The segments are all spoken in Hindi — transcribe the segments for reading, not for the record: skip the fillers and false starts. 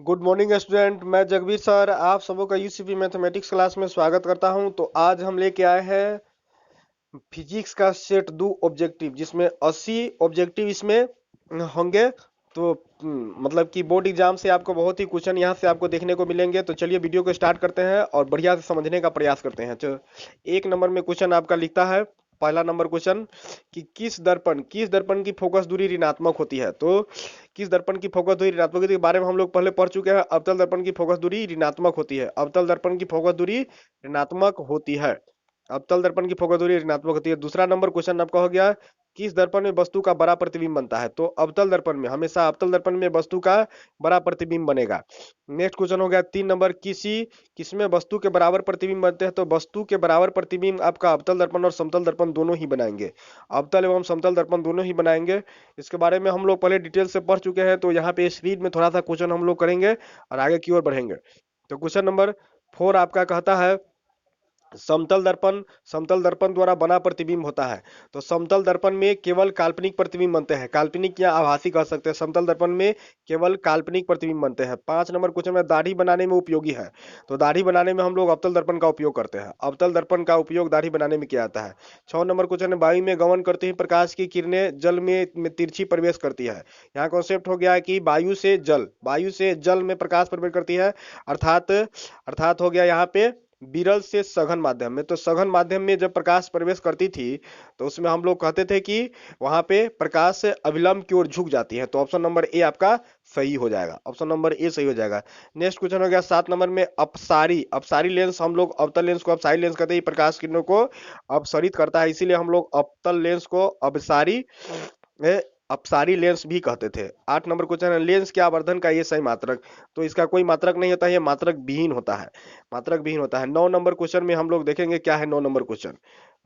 Good morning student. मैं जगबीर सर आप सबों का यूसीपी मैथमेटिक्स क्लास में स्वागत करता हूं। तो आज हम लेके आए हैं फिजिक्स का सेट 2 ऑब्जेक्टिव, जिसमें 80 ऑब्जेक्टिव इसमें होंगे। तो मतलब कि बोर्ड एग्जाम से आपको बहुत ही क्वेश्चन यहाँ से आपको देखने को मिलेंगे। तो चलिए वीडियो को स्टार्ट करते हैं और बढ़िया से समझने का प्रयास करते हैं। तो एक नंबर में क्वेश्चन आपका लिखता है, पहला नंबर क्वेश्चन, कि किस दर्पण की फोकस दूरी ऋणात्मक होती है। तो किस दर्पण की फोकस दूरी ऋणात्मक होती है के बारे में हम लोग पहले पढ़ चुके हैं। अवतल दर्पण की फोकस दूरी ऋणात्मक होती है। अवतल दर्पण की फोकस दूरी ऋणात्मक होती है। अवतल दर्पण की फोकस दूरी ऋणात्मक होती है। दूसरा नंबर क्वेश्चन आपका हो गया, किस दर्पण में वस्तु का बड़ा प्रतिबिंब बनता है। तो अवतल दर्पण में, हमेशा अवतल दर्पण में वस्तु का बड़ा प्रतिबिंब बनेगा। नेक्स्ट क्वेश्चन हो गया 3 नंबर, किसमें वस्तु के बराबर प्रतिबिंब बनते हैं। तो वस्तु के बराबर प्रतिबिंब आपका अवतल दर्पण और समतल दर्पण दोनों ही बनाएंगे। अवतल एवं समतल दर्पण दोनों ही बनाएंगे। इसके बारे में हम लोग पहले डिटेल से पढ़ चुके हैं। तो यहाँ पे स्पीड में थोड़ा सा क्वेश्चन हम लोग करेंगे और आगे की ओर बढ़ेंगे। तो क्वेश्चन नंबर 4 आपका कहता है, समतल दर्पण द्वारा बना प्रतिबिंब होता है। तो समतल दर्पण में केवल काल्पनिक प्रतिबिंब बनते हैं। काल्पनिक या आभासी कह सकते हैं। समतल दर्पण में केवल काल्पनिक प्रतिबिंब बनते हैं। 5 नंबर क्वेश्चन में दाढ़ी बनाने में उपयोगी है। तो दाढ़ी बनाने में हम लोग अवतल दर्पण का उपयोग करते हैं। अवतल दर्पण का उपयोग दाढ़ी बनाने में किया जाता है। 6 नंबर क्वेश्चन है, वायु में गमन करते ही प्रकाश की किरणें जल में तिरछी प्रवेश करती है। यहाँ कॉन्सेप्ट हो गया है कि वायु से जल में प्रकाश प्रवेश करती है। अर्थात हो गया यहाँ पे विरल से सघन माध्यम में। तो सघन माध्यम में जब प्रकाश प्रवेश करती थी तो उसमें हम लोग कहते थे कि वहां पे प्रकाश अविलंब की ओर झुक जाती है। तो ऑप्शन नंबर ए आपका सही हो जाएगा। ऑप्शन नंबर ए सही हो जाएगा। नेक्स्ट क्वेश्चन हो गया 7 नंबर में, अपसारी लेंस, हम लोग अवतल लेंस को अपसारी लेंस कहते हैं। प्रकाश किरणों को अपसरित करता है, इसीलिए हम लोग अवतल लेंस को अपसारी लेंस भी कहते थे। 8 नंबर क्वेश्चन है, लेंस के आवर्धन का ये सही मात्रक। तो इसका कोई मात्रक नहीं होता है, ये मात्रक विहीन होता है। मात्रक विहीन होता है। 9 नंबर क्वेश्चन में हम लोग देखेंगे क्या है 9 नंबर क्वेश्चन।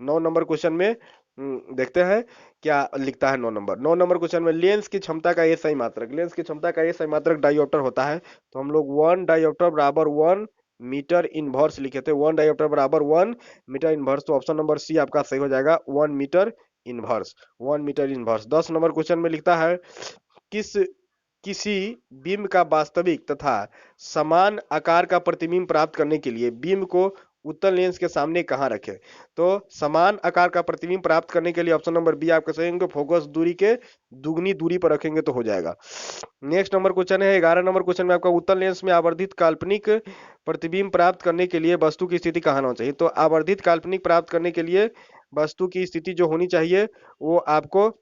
9 नंबर क्वेश्चन में देखते हैं क्या लिखता है। 9 नंबर क्वेश्चन में, लेंस की क्षमता का ये सही मात्रक, लेंस की क्षमता का ये सही मात्रक डायोप्टर होता है। तो हम लोग 1 डायोप्टर बराबर 1 मीटर इनवर्स लिखे थे। 1 डायोप्टर बराबर 1 मीटर इनवर्स। तो ऑप्शन नंबर सी आपका सही हो जाएगा, 1 metre inverse. 1 metre inverse. 10 number question में लिखता है, किस किसी बिंब का वास्तविक तथा समान आकार का प्रतिबिंब प्राप्त करने के लिए बिंब को उत्तल लेंस के सामने कहाँ रखें। तो समान आकार का प्रतिबिंब प्राप्त करने के लिए ऑप्शन नंबर बी आपका सही होंगे, फोकस दूरी के दुगनी दूरी पर रखेंगे तो हो जाएगा। नेक्स्ट नंबर क्वेश्चन है 11 नंबर क्वेश्चन में आपका, उत्तल लेंस में आवर्धित काल्पनिक प्रतिबिंब प्राप्त करने के लिए वस्तु की स्थिति कहाँ होनी चाहिए। तो आवर्धित काल्पनिक प्राप्त करने के लिए वस्तु की स्थिति जो होनी चाहिए वो आपको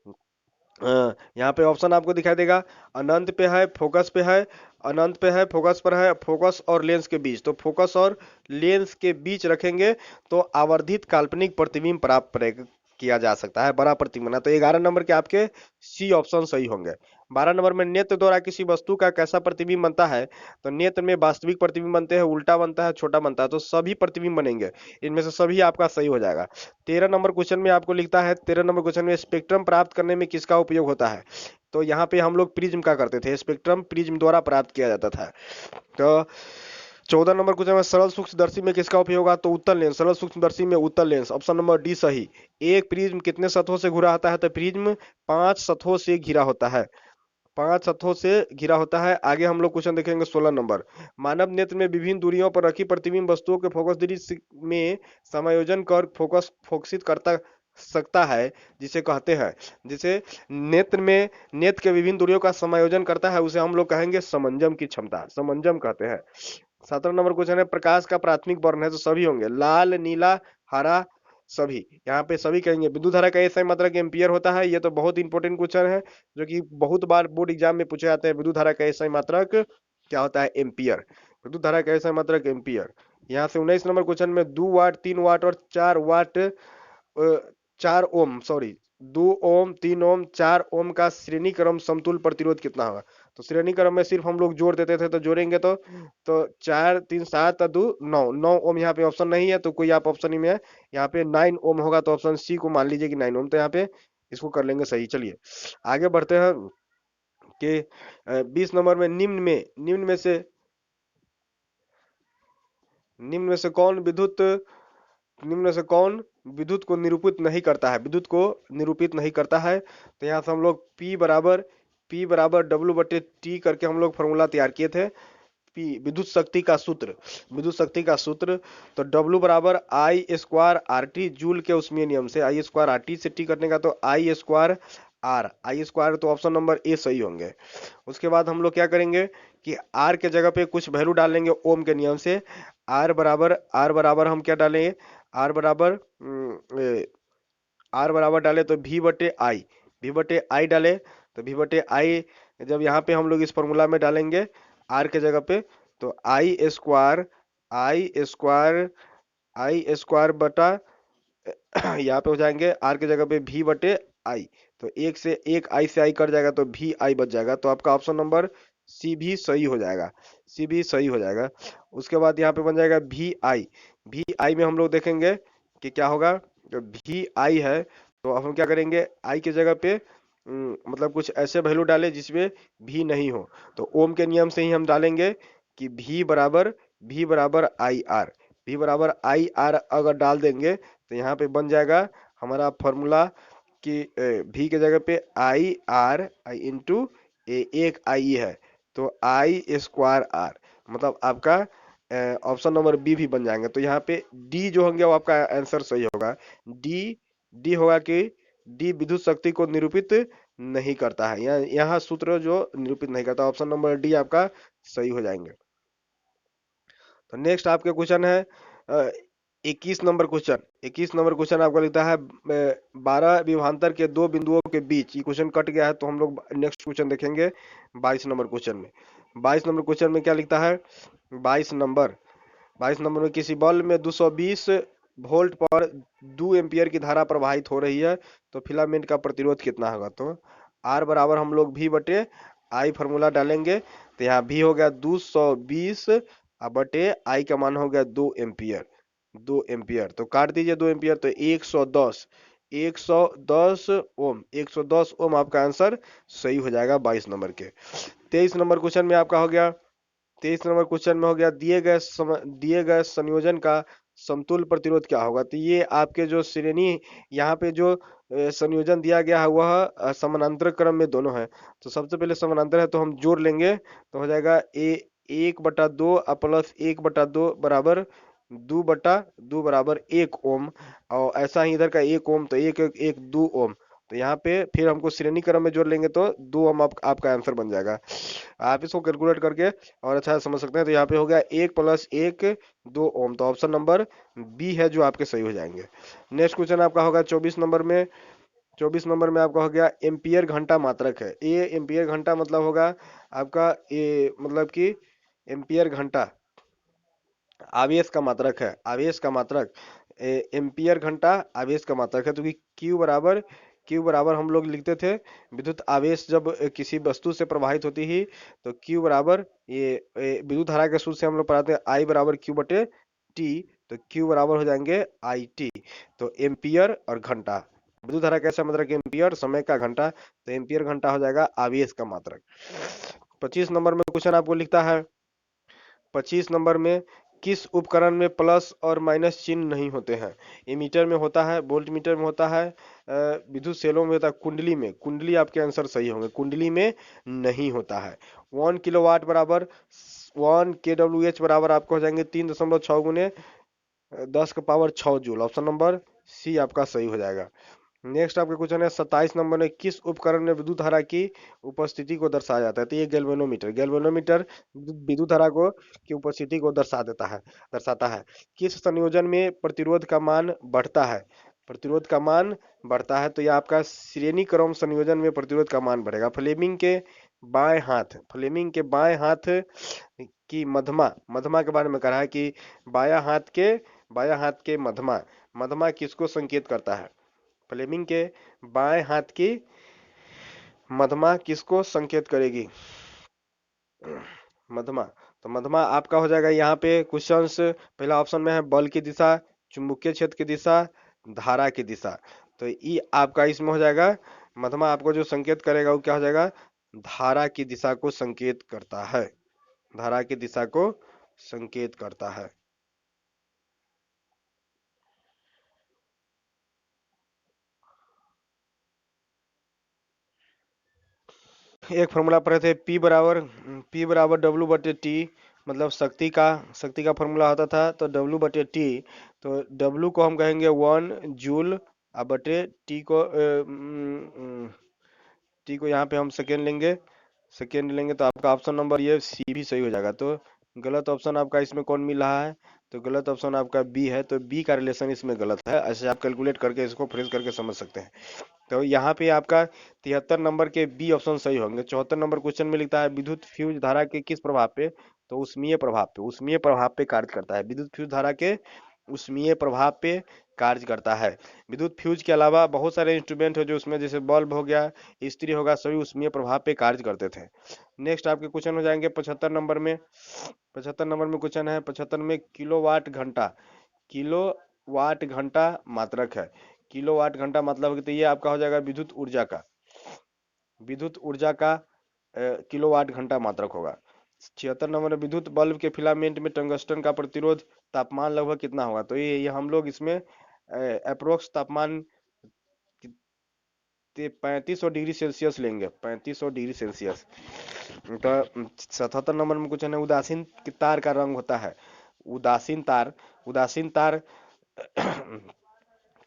यहाँ पे ऑप्शन आपको दिखाई देगा, अनंत पे है, फोकस पे है, अनंत पे है, फोकस पर है, फोकस और लेंस के बीच। तो फोकस और लेंस के बीच रखेंगे तो आवर्धित काल्पनिक प्रतिबिंब किया जा सकता है, बड़ा प्रतिबिंब बना। तो 11 नंबर के आपके सी ऑप्शन सही होंगे। 12 नंबर में, नेत्र द्वारा किसी वस्तु का कैसा प्रतिबिंब बनता है। तो नेत्र में वास्तविक प्रतिबिंब बनते हैं, उल्टा बनता है, छोटा बनता है। तो सभी प्रतिबिंब बनेंगे, इनमें से सभी आपका सही हो जाएगा। 13 नंबर क्वेश्चन में आपको लिखता है, 13 नंबर क्वेश्चन में, स्पेक्ट्रम प्राप्त करने में किसका उपयोग होता है। तो यहाँ पे हम लोग प्रिज्म का करते थे, स्पेक्ट्रम प्रिज्म द्वारा प्राप्त किया जाता था। तो 14 नंबर क्वेश्चन में, सरल सूक्ष्मदर्शी में किसका उपयोग होगा। तो उत्तल लेंस, सरल सूक्ष्मदर्शी में उत्तल लेंस। ऑप्शन नंबर डी सही। एक प्रिज्म कितने सतहों से घिरा होता है। तो प्रिज्म 5 सतहों से घिरा होता है, 5 सतहों से घिरा होता है। आगे हम लोग क्वेश्चन देखेंगे 16 नंबर, मानव नेत्र में विभिन्न दूरियों पर रखी प्रतिबिंब वस्तुओं के फोकस दूरी में समायोजन कर फोकसित करता सकता है, जिसे कहते हैं, जिसे नेत्र के विभिन्न दूरियों का समायोजन करता है, उसे हम लोग कहेंगे समंजम की क्षमता, समंजम कहते हैं। 17 नंबर क्वेश्चन है, प्रकाश का प्राथमिक वर्ण है। तो सभी होंगे, लाल, नीला, हरा, सभी। यहाँ पे सभी कहेंगे। विद्युत धारा का ऐसा मात्रक एम्पियर होता है। ये तो बहुत इंपॉर्टेंट क्वेश्चन है जो कि बहुत बार बोर्ड एग्जाम में पूछे जाते हैं। विद्युत धारा का ऐसा मात्रक क्या होता है, एम्पियर। विद्युत धारा का ऐसा मात्रक एम्पियर। यहाँ से 19 नंबर क्वेश्चन में, 2 वाट, 3 वाट और 4 वाट, 4 ओम, सॉरी, 2 ओम, 3 ओम, 4 ओम का श्रेणी क्रम समतुल्य प्रतिरोध कितना होगा। तो श्रेणी क्रम में सिर्फ हम लोग जोड़ देते थे। तो जोड़ेंगे तो 4 3 7 2 9, 9 ओम यहाँ पे ऑप्शन नहीं है, तो कोई आप ऑप्शन ही में है। यहाँ पे 9 ओम होगा, तो ऑप्शन सी को मान लीजिए कि 9 ओम। तो यहाँ पे इसको कर लेंगे सही। चलिए आगे बढ़ते हैं कि 20 नंबर में, निम्न में से कौन विद्युत को निरूपित नहीं करता है, विद्युत को निरूपित नहीं करता है। तो यहाँ से हम लोग P बराबर W बटे T करके हम लोग फॉर्मूला तैयार किए थे। पी विद्युत शक्ति का सूत्र, विद्युत शक्ति का सूत्र तो W बराबर आई स्क्वायर आर टी, जूल के उसमें नियम से आई स्क्वायर आर टी से टी करने का तो आई स्क्वायर आर, आई स्क्वायर, तो ऑप्शन नंबर ए सही होंगे। उसके बाद हम लोग क्या करेंगे कि आर के जगह पे कुछ वैल्यू डालेंगे ओम के नियम से। आर बराबर हम क्या डालेंगे, आर बराबर आर बराबर डाले तो वी बटे आई डाले तो वी बटे आई, जब यहाँ पे हम लोग इस फॉर्मूला में डालेंगे आर के जगह पे तो आई स्क्वायर आई स्क्वायर बटा यहाँ पे हो जाएंगे आर की जगह पे भी बटे आई, तो एक से एक आई से आई कट जाएगा तो भी आई बच जाएगा, तो आपका ऑप्शन नंबर सी भी सही हो जाएगा, सी भी सही हो जाएगा। उसके बाद यहाँ पे बन जाएगा भी आई में हम लोग देखेंगे कि क्या होगा, जो भी आई है तो अब हम क्या करेंगे आई की जगह पे मतलब कुछ ऐसे वैल्यू डाले जिसमें भी नहीं हो, तो ओम के नियम से ही हम डालेंगे कि भी बराबर आई आर अगर डाल देंगे तो यहाँ पे बन जाएगा हमारा फॉर्मूला कि भी के जगह पे आई आर आई इंटू एक आई है तो आई स्क्वायर आर, मतलब आपका ऑप्शन नंबर बी भी बन जाएंगे। तो यहाँ पे डी जो होंगे वो आपका आंसर सही होगा। डी डी होगा कि डी विद्युत शक्ति को निरूपित नहीं करता है, यहाँ सूत्र जो निरूपित नहीं करता, ऑप्शन नंबर डी आपका सही हो जाएंगे। तो नेक्स्ट आपके क्वेश्चन है 21 नंबर क्वेश्चन आपका लिखता है 12 विभवांतर के दो बिंदुओं के बीच, ये क्वेश्चन कट गया है तो हम लोग नेक्स्ट क्वेश्चन देखेंगे 22 नंबर क्वेश्चन में। 22 नंबर क्वेश्चन में क्या लिखता है, 22 नंबर में किसी बल्ब में 220 वोल्ट पर 2 एम्पियर की धारा प्रवाहित हो रही है तो फिलामेंट का प्रतिरोध कितना होगा, तो आर बराबर हम लोग भी बटे आई फॉर्मूला डालेंगे तो यहाँ भी हो गया 220 बटे आई का मान हो गया 2 एम्पियर तो काट दीजिए 2 एम्पियर तो 110 ओम आपका आंसर सही हो जाएगा 22 नंबर के। 23 नंबर क्वेश्चन में आपका हो गया 23 नंबर क्वेश्चन में हो गया दिए गए संयोजन का समतुल्य प्रतिरोध क्या होगा, तो ये आपके जो श्रेणी यहाँ पे जो संयोजन दिया गया है वह समानांतर क्रम में दोनों है, तो सबसे पहले समानांतर है तो हम जोड़ लेंगे तो हो जाएगा 1/2 प्लस 1/2 बराबर 2/2 बराबर 1 ओम, और ऐसा ही इधर का 1 ओम तो 2 ओम, तो यहाँ पे फिर हमको श्रेणी क्रम में जोड़ लेंगे तो 2 ओम आपका आंसर बन जाएगा। आप इसको कैलकुलेट करके और अच्छा समझ सकते हैं, तो यहाँ पे हो गया 1 + 1 2 ओम, तो ऑप्शन नंबर बी है जो आपके सही हो जाएंगे। नेक्स्ट क्वेश्चन आपका होगा 24 नंबर में आपका हो गया एम्पियर घंटा मात्रक है, ये एम्पियर घंटा मतलब होगा आपका ये मतलब कि एम्पियर घंटा आवेश का मात्रक है, एम्पियर घंटा आवेश का मात्रक है, तो कि क्यू बराबर हम लोग लिखते थे विद्युत आवेश जब किसी वस्तु से प्रवाहित होती ही तो क्यू बराबर ये विद्युत धारा के सूत्र से हम लोग पढ़ाते हैं आई बराबर क्यू बटे टी, तो क्यू बराबर हो जाएंगे आई टी, तो एम्पियर और घंटा विद्युत धारा कैसा मात्रक एम्पियर, समय का घंटा, तो एम्पियर घंटा हो जाएगा आवेश का मात्रक। 25 नंबर में क्वेश्चन आपको लिखता है 25 नंबर में किस उपकरण में प्लस और माइनस चिन्ह नहीं होते हैं, एमीटर में होता है, वोल्ट मीटर में होता है, विद्युत सेलों में होता है, कुंडली आपके आंसर सही होंगे, कुंडली में नहीं होता है। 1 किलोवाट बराबर 1 kWh बराबर आपको हो जाएंगे 3.6 गुने 10 की power 6 joule, option number C आपका सही हो जाएगा। नेक्स्ट आपका क्वेश्चन है 27 नंबर में किस उपकरण में विद्युत धारा की उपस्थिति को दर्शाया जाता है, तो ये गैल्वेनोमीटर विद्युत धारा को की उपस्थिति को दर्शाता है। किस संयोजन में प्रतिरोध का मान बढ़ता है, तो यह आपका श्रेणी क्रम संयोजन में प्रतिरोध का मान बढ़ेगा। फ्लेमिंग के बाएं हाथ की मध्यमा के बारे में कहा है कि बायां हाथ के मध्यमा किसको संकेत करता है, फ्लेमिंग के बाएं हाथ की मध्यमा किसको संकेत करेगी, मध्यमा, तो मध्यमा आपका हो जाएगा यहाँ पे क्वेश्चंस पहला ऑप्शन में है बल की दिशा, चुंबकीय क्षेत्र की दिशा, धारा की दिशा, तो ये आपका इसमें हो जाएगा मध्यमा आपको जो संकेत करेगा वो क्या हो जाएगा, धारा की दिशा को संकेत करता है, धारा की दिशा को संकेत करता है। एक फॉर्मूला पढ़े थे P बराबर W बटे टी मतलब शक्ति का फॉर्मूला होता था तो W/T। तो W को हम कहेंगे 1 जूल, अब बटे टी को यहाँ पे हम सेकेंड लेंगे तो आपका ऑप्शन नंबर ये सी भी सही हो जाएगा। तो गलत ऑप्शन आपका इसमें कौन मिल रहा है? तो गलत ऑप्शन आपका बी है, तो बी का रिलेशन इसमें गलत है। ऐसे आप कैलकुलेट करके इसको फ्रेश करके समझ सकते हैं। तो यहाँ पे आपका 73 नंबर के बी ऑप्शन सही होंगे। 74 नंबर क्वेश्चन में लिखता है विद्युत फ्यूज धारा के किस प्रभाव पे? तो उष्मीय प्रभाव पे कार्य करता है। विद्युत फ्यूज धारा के उष्मीय प्रभाव पे कार्य करता है। विद्युत फ्यूज के अलावा बहुत सारे इंस्ट्रूमेंट है जो उसमें, जैसे बल्ब हो गया, इस्त्री होगा, सभी उष्मीय प्रभाव पे कार्य करते थे। नेक्स्ट आपके क्वेश्चन हो जाएंगे 75 नंबर में। 75 नंबर में क्वेश्चन है, 75 में किलोवाट घंटा मात्रक है। किलोवाट घंटा मतलब कि तो ये आपका हो जाएगा विद्युत ऊर्जा का किलोवाट घंटा मात्रक होगा। 76 नंबर में विद्युत बल्ब के फिलामेंट में टंगस्टन का प्रतिरोध तापमान लगभग कितना होगा? तो ये हम लोग इसमें अप्रोक्स तापमान 3500 डिग्री सेल्सियस लेंगे, 3500 डिग्री सेल्सियस। तो 77 नंबर में कुछ है ना, उदासीन तार का रंग होता है। उदासीन तार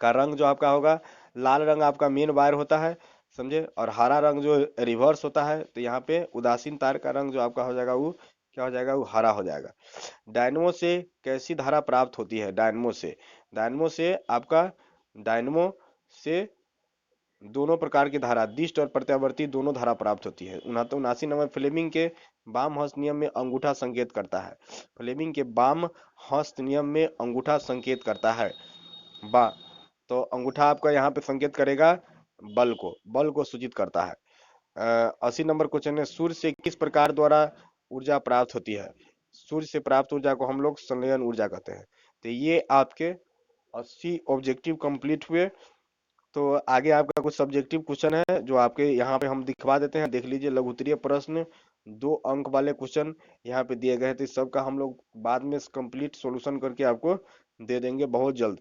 का रंग जो आपका होगा, लाल रंग आपका मेन वायर होता है, समझे, और हरा रंग जो रिवर्स होता है। तो यहाँ पे उदासीन तार का रंग जो आपका हो जाएगा वो क्या हो जाएगा? वो हरा हो जाएगा। डायनमो से कैसी धारा प्राप्त होती है? डायनमो से दोनों प्रकार की धारा, दिष्ट और प्रत्यावर्ती दोनों धारा प्राप्त होती है। 79 नंबर फ्लेमिंग के वाम हस्त नियम में अंगूठा संकेत करता है। फ्लेमिंग के वाम हस्त नियम में अंगूठा संकेत करता है। बा तो अंगूठा आपका यहाँ पे संकेत करेगा बल को सूचित करता है। 80 नंबर क्वेश्चन है, सूर्य से किस प्रकार द्वारा ऊर्जा प्राप्त होती है? सूर्य से प्राप्त ऊर्जा को हम लोग संलयन ऊर्जा कहते हैं। तो ये आपके 80 ऑब्जेक्टिव कंप्लीट हुए। तो आगे आपका कुछ सब्जेक्टिव क्वेश्चन है जो आपके यहाँ पे हम दिखवा देते हैं, देख लीजिए। लघुत्तरीय प्रश्न 2 अंक वाले क्वेश्चन यहाँ पे दिए गए हैं, तो इस सब का हम लोग बाद में कंप्लीट सॉल्यूशन करके आपको दे देंगे बहुत जल्द।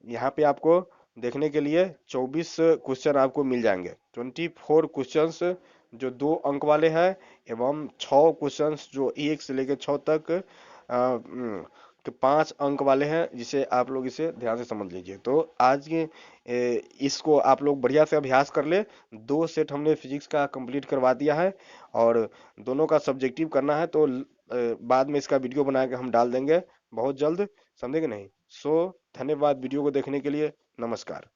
यहाँ पे आपको देखने के लिए 24 क्वेश्चन आपको मिल जाएंगे। 24 क्वेश्चंस जो 2 अंक वाले हैं, एवं 6 क्वेश्चंस जो 1 से लेकर 6 तक के 5 अंक वाले हैं, जिसे आप लोग इसे ध्यान से समझ लीजिए। तो आज के इसको आप लोग बढ़िया से अभ्यास कर ले। 2 सेट हमने फिजिक्स का कंप्लीट करवा दिया है, और दोनों का सब्जेक्टिव करना है। तो बाद में इसका वीडियो बना के हम डाल देंगे बहुत जल्द, समझे कि नहीं? सो धन्यवाद वीडियो को देखने के लिए। नमस्कार।